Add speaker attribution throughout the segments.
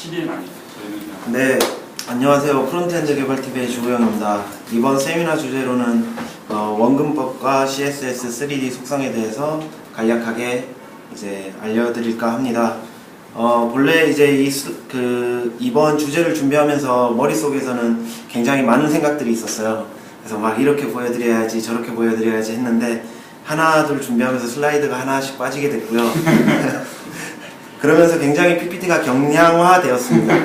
Speaker 1: 시리엔 아니에요. 저희는 그냥
Speaker 2: 네, 안녕하세요. 프론트엔드 개발TV의 조우영입니다. 이번 세미나 주제로는 원근법과 CSS 3D 속성에 대해서 간략하게 이제 알려드릴까 합니다. 본래 이제 이번 주제를 준비하면서 머릿속에서는 굉장히 많은 생각들이 있었어요. 그래서 막 이렇게 보여드려야지 저렇게 보여드려야지 했는데 하나둘 준비하면서 슬라이드가 하나씩 빠지게 됐고요. 그러면서 굉장히 PPT가 경량화되었습니다.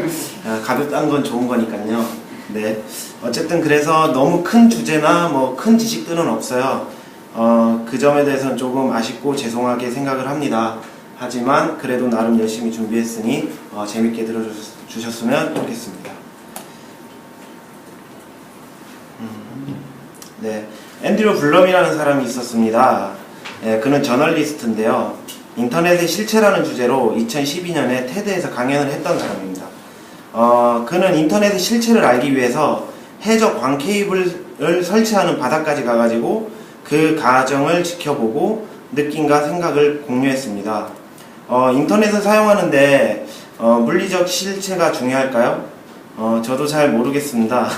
Speaker 2: 가볍다는 건 좋은 거니까요. 네. 어쨌든 그래서 너무 큰 주제나 뭐 큰 지식들은 없어요. 그 점에 대해서는 조금 아쉽고 죄송하게 생각을 합니다. 하지만 그래도 나름 열심히 준비했으니 재밌게 들어주셨으면 좋겠습니다. 네. 앤드류 블럼이라는 사람이 있었습니다. 그는 저널리스트인데요. 인터넷의 실체라는 주제로 2012년에 테드에서 강연을 했던 사람입니다. 그는 인터넷의 실체를 알기 위해서 해저 광 케이블을 설치하는 바닥까지 가가지고 그 과정을 지켜보고 느낌과 생각을 공유했습니다. 인터넷을 사용하는데 물리적 실체가 중요할까요? 저도 잘 모르겠습니다.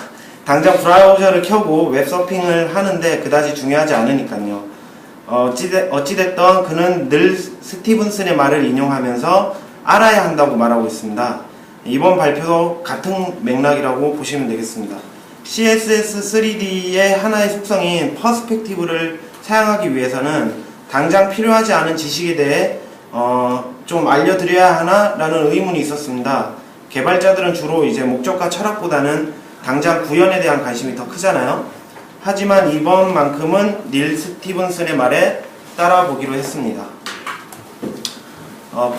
Speaker 2: 당장 브라우저를 켜고 웹서핑을 하는데 그다지 중요하지 않으니까요. 어찌됐던 그는 늘 스티븐슨의 말을 인용하면서 알아야 한다고 말하고 있습니다. 이번 발표도 같은 맥락이라고 보시면 되겠습니다. CSS 3D의 하나의 속성인 퍼스펙티브를 사용하기 위해서는 당장 필요하지 않은 지식에 대해 좀 알려드려야 하나? 라는 의문이 있었습니다. 개발자들은 주로 이제 목적과 철학보다는 당장 구현에 대한 관심이 더 크잖아요. 하지만 이번만큼은 닐 스티븐슨의 말에 따라보기로 했습니다.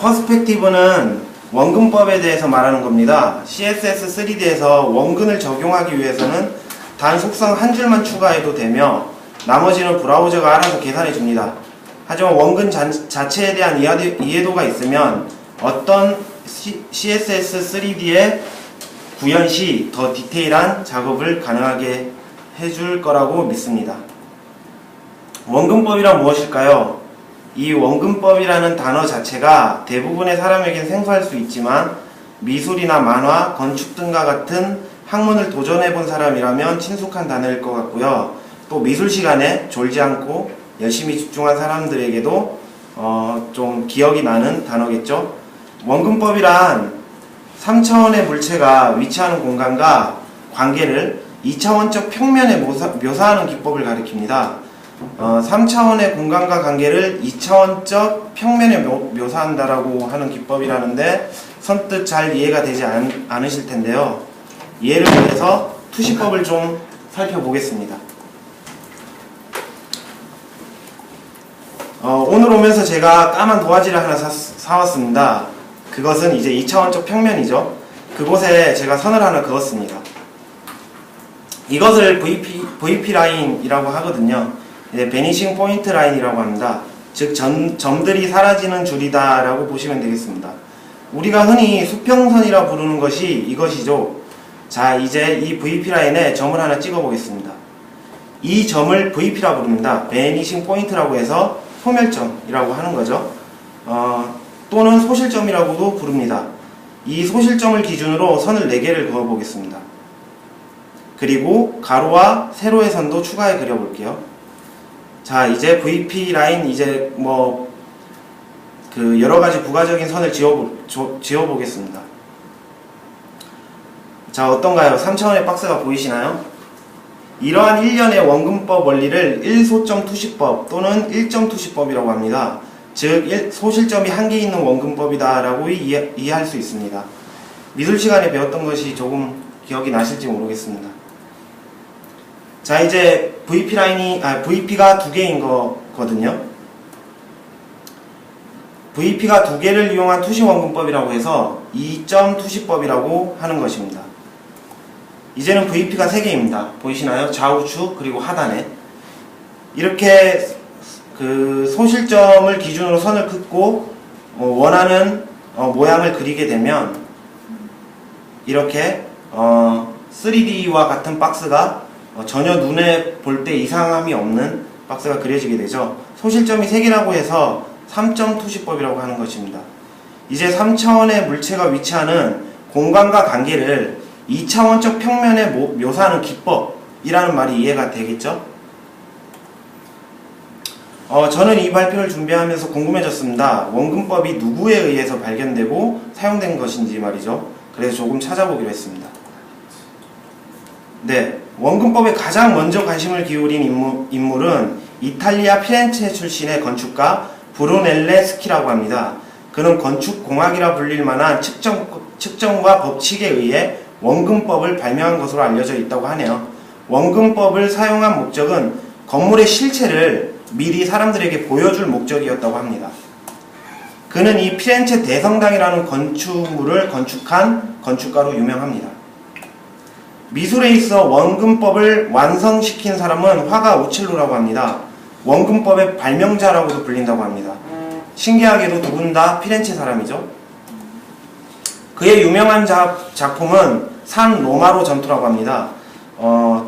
Speaker 2: 퍼스펙티브는 원근법에 대해서 말하는 겁니다. CSS 3D에서 원근을 적용하기 위해서는 단 속성 한 줄만 추가해도 되며 나머지는 브라우저가 알아서 계산해 줍니다. 하지만 원근 자체에 대한 이해도가 있으면 어떤 CSS 3D의 구현 시 더 디테일한 작업을 가능하게 해줄 거라고 믿습니다. 원근법이란 무엇일까요? 이 원근법이라는 단어 자체가 대부분의 사람에겐 생소할 수 있지만 미술이나 만화, 건축 등과 같은 학문을 도전해본 사람이라면 친숙한 단어일 것 같고요. 또 미술 시간에 졸지 않고 열심히 집중한 사람들에게도 좀 기억이 나는 단어겠죠. 원근법이란 3차원의 물체가 위치하는 공간과 관계를 2차원적 평면에 묘사하는 기법을 가리킵니다. 3차원의 공간과 관계를 2차원적 평면에 묘사한다라고 하는 기법이라는데 선뜻 잘 이해가 되지 않으실 텐데요. 이해를 위해서 투시법을 좀 살펴보겠습니다. 오늘 오면서 제가 까만 도화지를 하나 사왔습니다. 그것은 이제 2차원적 평면이죠. 그곳에 제가 선을 하나 그었습니다. 이것을 VP 라인이라고 하거든요. 베니싱 포인트 라인이라고 합니다. 즉 점들이 사라지는 줄이다 라고 보시면 되겠습니다. 우리가 흔히 수평선이라 부르는 것이 이것이죠. 자, 이제 이 VP 라인에 점을 하나 찍어 보겠습니다. 이 점을 VP라 부릅니다. 베니싱 포인트라고 해서 소멸점이라고 하는 거죠. 또는 소실점이라고도 부릅니다. 이 소실점을 기준으로 선을 4개를 그어 보겠습니다. 그리고 가로와 세로의 선도 추가해 그려볼게요. 자, 이제 VP 라인 이제 여러가지 부가적인 선을 지어보겠습니다. 자, 어떤가요? 3차원의 박스가 보이시나요? 이러한 일련의 원근법 원리를 1소점 투시법 또는 1점 투시법이라고 합니다. 즉, 소실점이 한 개 있는 원근법이다 라고 이해할 수 있습니다. 미술 시간에 배웠던 것이 조금 기억이 나실지 모르겠습니다. 자, 이제 VP가 2개인 거거든요. VP가 2개를 이용한 투시 원근법이라고 해서 2점 투시법이라고 하는 것입니다. 이제는 VP가 3개입니다. 보이시나요? 좌우측 그리고 하단에 이렇게 그 소실점을 기준으로 선을 긋고 원하는 모양을 그리게 되면 이렇게 3D와 같은 박스가 전혀 눈에 볼 때 이상함이 없는 박스가 그려지게 되죠. 소실점이 3개라고 해서 3점 투시법이라고 하는 것입니다. 이제 3차원의 물체가 위치하는 공간과 관계를 2차원적 평면에 묘사하는 기법이라는 말이 이해가 되겠죠? 저는 이 발표를 준비하면서 궁금해졌습니다. 원근법이 누구에 의해서 발견되고 사용된 것인지 말이죠. 그래서 조금 찾아보기로 했습니다. 네, 원근법에 가장 먼저 관심을 기울인 인물은 이탈리아 피렌체 출신의 건축가 브루넬레 스키라고 합니다. 그는 건축공학이라 불릴 만한 측정과 법칙에 의해 원근법을 발명한 것으로 알려져 있다고 하네요. 원근법을 사용한 목적은 건물의 실체를 미리 사람들에게 보여줄 목적이었다고 합니다. 그는 이 피렌체 대성당이라는 건축물을 건축한 건축가로 유명합니다. 미술에 있어 원근법을 완성시킨 사람은 화가 우첼로라고 합니다. 원근법의 발명자라고도 불린다고 합니다. 신기하게도 두 분 다 피렌체 사람이죠. 그의 유명한 작품은 산 로마로 전투라고 합니다.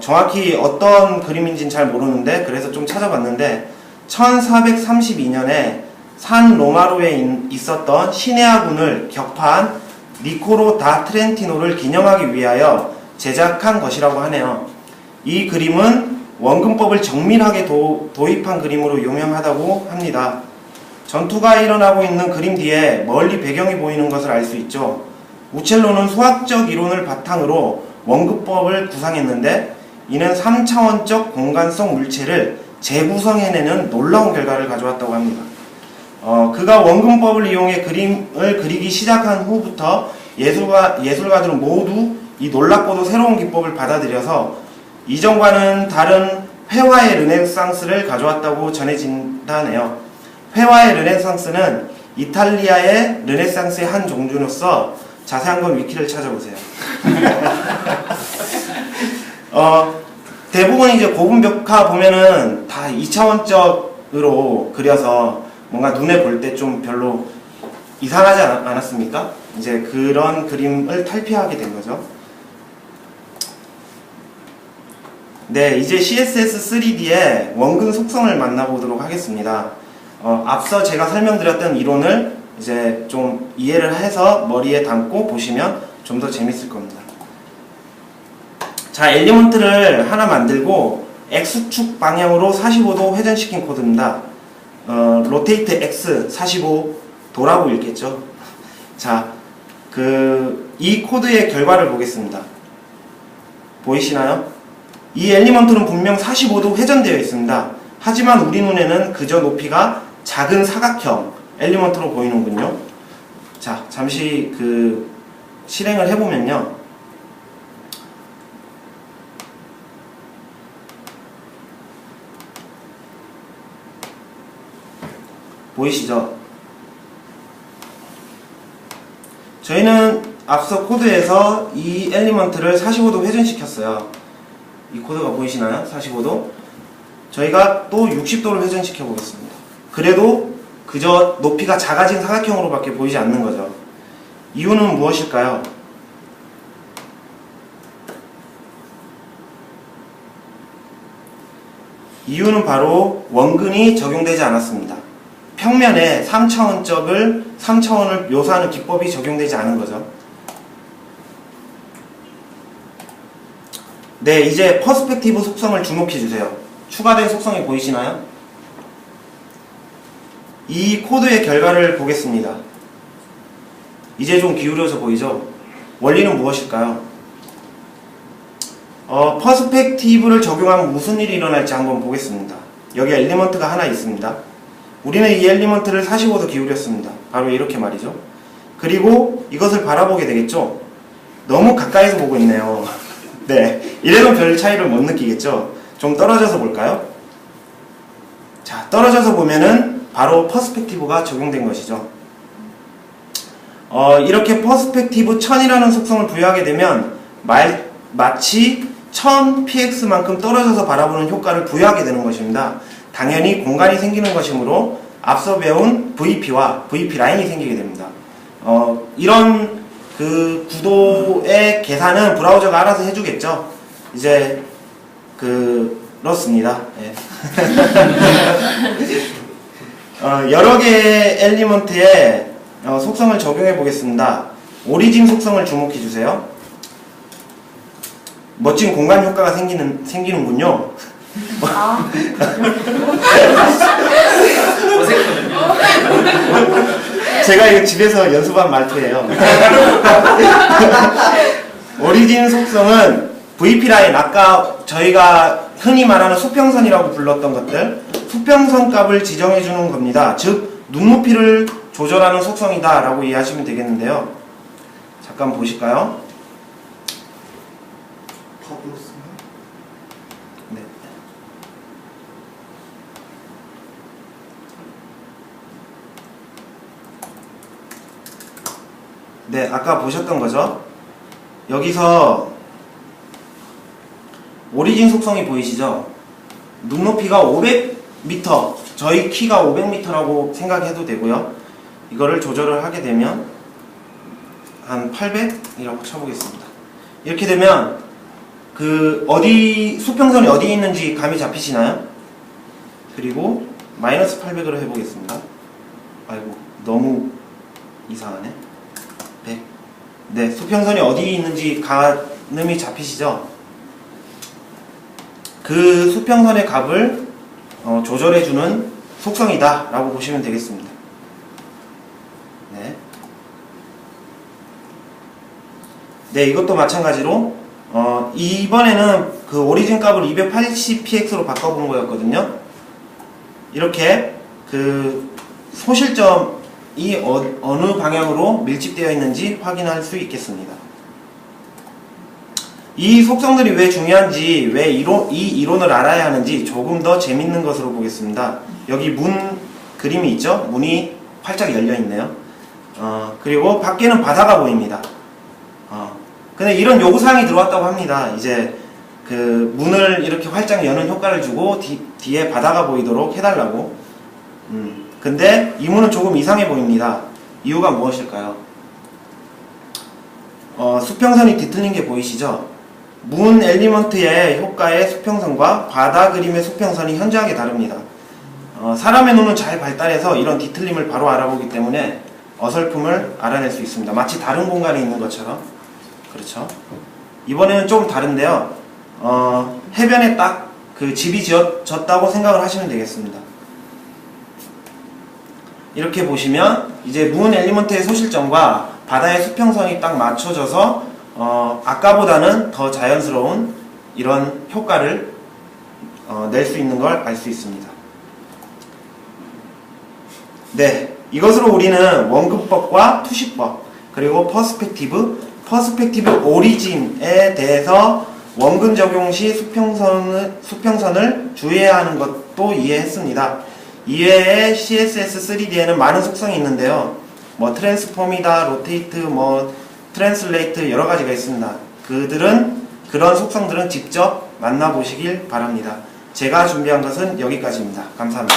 Speaker 2: 정확히 어떤 그림인지는 잘 모르는데 그래서 좀 찾아봤는데 1432년에 산 로마로에 있었던 시내아군을 격파한 니코로 다 트렌티노를 기념하기 위하여 제작한 것이라고 하네요. 이 그림은 원근법을 정밀하게 도입한 그림으로 유명하다고 합니다. 전투가 일어나고 있는 그림 뒤에 멀리 배경이 보이는 것을 알 수 있죠. 우첼로는 수학적 이론을 바탕으로 원근법을 구상했는데 이는 3차원적 공간성 물체를 재구성해내는 놀라운 결과를 가져왔다고 합니다. 그가 원근법을 이용해 그림을 그리기 시작한 후부터 예술가들은 모두 이 놀랍고도 새로운 기법을 받아들여서 이전과는 다른 회화의 르네상스를 가져왔다고 전해진다네요. 회화의 르네상스는 이탈리아의 르네상스의 한 종류로서 자세한 건 위키를 찾아보세요. 대부분 이제 고분 벽화 보면은 다 2차원적으로 그려서 뭔가 눈에 볼 때 좀 별로 이상하지 않았습니까? 이제 그런 그림을 탈피하게 된 거죠. 네, 이제 CSS 3D의 원근 속성을 만나보도록 하겠습니다. 앞서 제가 설명드렸던 이론을 이제 좀 이해를 해서 머리에 담고 보시면 좀 더 재밌을 겁니다. 자, 엘리먼트를 하나 만들고 X축 방향으로 45도 회전시킨 코드입니다. rotate X 45도라고 읽겠죠. 자, 이 코드의 결과를 보겠습니다. 보이시나요? 이 엘리먼트는 분명 45도 회전되어 있습니다. 하지만 우리 눈에는 그저 높이가 작은 사각형 엘리먼트로 보이는군요. 자, 잠시 실행을 해보면요. 보이시죠? 저희는 앞서 코드에서 이 엘리먼트를 45도 회전시켰어요. 이 코드가 보이시나요? 45도. 저희가 또 60도를 회전시켜 보겠습니다. 그래도 그저 높이가 작아진 사각형으로밖에 보이지 않는 거죠. 이유는 무엇일까요? 이유는 바로 원근이 적용되지 않았습니다. 평면에 3차원을 묘사하는 기법이 적용되지 않은 거죠. 네, 이제 퍼스펙티브 속성을 주목해 주세요. 추가된 속성이 보이시나요? 이 코드의 결과를 보겠습니다. 이제 좀 기울여져 보이죠? 원리는 무엇일까요? 퍼스펙티브를 적용하면 무슨 일이 일어날지 한번 보겠습니다. 여기 엘리먼트가 하나 있습니다. 우리는 이 엘리먼트를 45도 기울였습니다. 바로 이렇게 말이죠. 그리고 이것을 바라보게 되겠죠? 너무 가까이서 보고 있네요. 네, 이래도 별 차이를 못 느끼겠죠? 좀 떨어져서 볼까요? 자, 떨어져서 보면은 바로 퍼스펙티브가 적용된 것이죠. 이렇게 퍼스펙티브 1000이라는 속성을 부여하게 되면 마치 1000px만큼 떨어져서 바라보는 효과를 부여하게 되는 것입니다. 당연히 공간이 생기는 것이므로 앞서 배운 VP와 VP 라인이 생기게 됩니다. 이런 구도의 계산은 브라우저가 알아서 해주겠죠. 이제 그렇습니다. 예. 여러 개의 엘리먼트에 속성을 적용해 보겠습니다. 오리진 속성을 주목해 주세요. 멋진 공간 효과가 생기는군요.
Speaker 1: 어색하군요.
Speaker 2: 제가 이거 집에서 연습한 말투예요. 오리진 속성은 VP 라인, 아까 저희가 흔히 말하는 수평선이라고 불렀던 것들, 수평선 값을 지정해 주는 겁니다. 즉 눈높이를 조절하는 속성이다 라고 이해하시면 되겠는데요. 잠깐 보실까요?
Speaker 3: 더 불렀어요?
Speaker 2: 네. 네, 아까 보셨던 거죠? 여기서 오리진 속성이 보이시죠? 눈높이가 500m, 저희 키가 500m라고 생각해도 되고요. 이거를 조절을 하게 되면 한 800이라고 쳐보겠습니다. 이렇게 되면 그 수평선이 어디에 있는지 감이 잡히시나요? 그리고 마이너스 800으로 해보겠습니다. 아이고, 너무 이상하네. 100. 네, 수평선이 어디에 있는지 감이 잡히시죠? 그 수평선의 값을 조절해주는 속성이다 라고 보시면 되겠습니다. 네. 네, 이것도 마찬가지로 이번에는 그 오리진 값을 280px로 바꿔본 거였거든요. 이렇게 그 소실점이 어느 방향으로 밀집되어 있는지 확인할 수 있겠습니다. 이 속성들이 왜 중요한지, 왜 이 이론을 알아야 하는지 조금 더 재밌는 것으로 보겠습니다. 여기 문 그림이 있죠? 문이 활짝 열려 있네요. 그리고 밖에는 바다가 보입니다. 근데 이런 요구사항이 들어왔다고 합니다. 이제 그 문을 이렇게 활짝 여는 효과를 주고 뒤에 바다가 보이도록 해달라고. 근데 이 문은 조금 이상해 보입니다. 이유가 무엇일까요? 수평선이 뒤틀린 게 보이시죠? 문 엘리먼트의 효과의 수평선과 바다 그림의 수평선이 현저하게 다릅니다. 사람의 눈은 잘 발달해서 이런 뒤틀림을 바로 알아보기 때문에 어설픔을 알아낼 수 있습니다. 마치 다른 공간에 있는 것처럼. 그렇죠? 이번에는 좀 다른데요. 해변에 딱 그 집이 지어졌다고 생각을 하시면 되겠습니다. 이렇게 보시면 이제 문 엘리먼트의 소실점과 바다의 수평선이 딱 맞춰져서 아까보다는 더 자연스러운 이런 효과를 낼 수 있는 걸 알 수 있습니다. 네, 이것으로 우리는 원근법과 투시법, 그리고 퍼스펙티브 오리진에 대해서 원근 적용 시 수평선을 주의해야 하는 것도 이해했습니다. 이외에 CSS 3D에는 많은 속성이 있는데요. 뭐 트랜스폼이다, 로테이트, 트랜슬레이트 여러 가지가 있습니다. 그런 속성들은 직접 만나보시길 바랍니다. 제가 준비한 것은 여기까지입니다. 감사합니다.